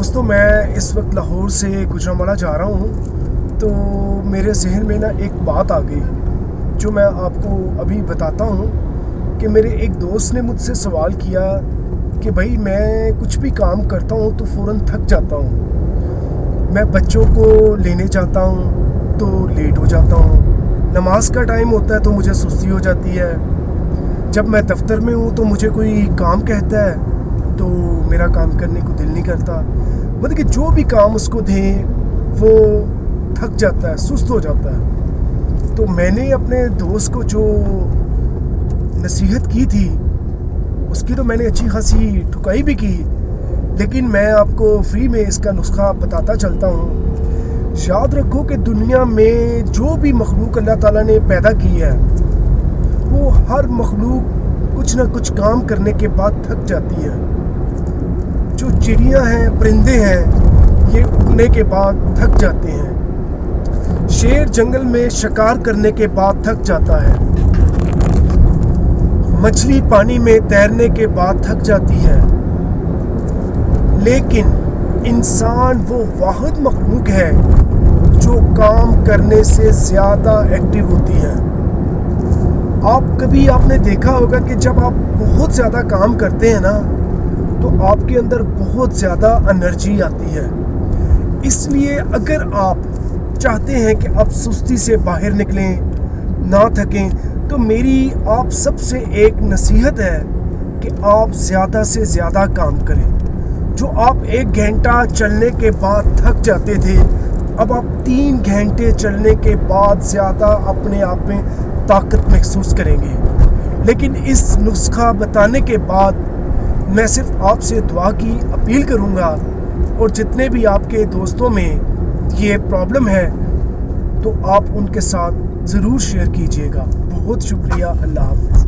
دوستوں میں اس وقت لاہور سے گوجرانوالا جا رہا ہوں، تو میرے ذہن میں ایک بات آ گئی جو میں آپ کو ابھی بتاتا ہوں کہ میرے ایک دوست نے مجھ سے سوال کیا کہ بھائی میں کچھ بھی کام کرتا ہوں تو فوراً تھک جاتا ہوں، میں بچوں کو لینے جاتا ہوں تو لیٹ ہو جاتا ہوں، نماز کا ٹائم ہوتا ہے تو مجھے سستی ہو جاتی ہے، جب میں دفتر میں ہوں تو مجھے کوئی کام کہتا ہے تو میرا کام کرنے کو دل نہیں کرتا، مطلب کہ جو بھی کام اس کو دیں وہ تھک جاتا ہے، سست ہو جاتا ہے۔ تو میں نے اپنے دوست کو جو نصیحت کی تھی اس کی تو میں نے اچھی خاصی ٹھکائی بھی کی، لیکن میں آپ کو فری میں اس کا نسخہ بتاتا چلتا ہوں۔ یاد رکھو کہ دنیا میں جو بھی مخلوق اللہ تعالیٰ نے پیدا کی ہے وہ ہر مخلوق کچھ نہ کچھ کام کرنے کے بعد تھک جاتی ہے۔ جو چڑیاں ہیں، پرندے ہیں، یہ اڑنے کے بعد تھک جاتے ہیں، شیر جنگل میں شکار کرنے کے بعد تھک جاتا ہے، مچھلی پانی میں تیرنے کے بعد تھک جاتی ہے، لیکن انسان وہ واحد مخلوق ہے جو کام کرنے سے زیادہ ایکٹیو ہوتی ہے۔ آپ نے دیکھا ہوگا کہ جب آپ بہت زیادہ کام کرتے ہیں نا تو آپ کے اندر بہت زیادہ انرجی آتی ہے۔ اس لیے اگر آپ چاہتے ہیں کہ آپ سستی سے باہر نکلیں، نہ تھکیں، تو میری آپ سب سے ایک نصیحت ہے کہ آپ زیادہ سے زیادہ کام کریں۔ جو آپ 1 گھنٹہ چلنے کے بعد تھک جاتے تھے، اب آپ 3 گھنٹے چلنے کے بعد زیادہ اپنے آپ میں طاقت محسوس کریں گے۔ لیکن اس نسخہ بتانے کے بعد میں صرف آپ سے دعا کی اپیل کروں گا، اور جتنے بھی آپ کے دوستوں میں یہ پرابلم ہے تو آپ ان کے ساتھ ضرور شیئر کیجیے گا۔ بہت شکریہ، اللہ حافظ۔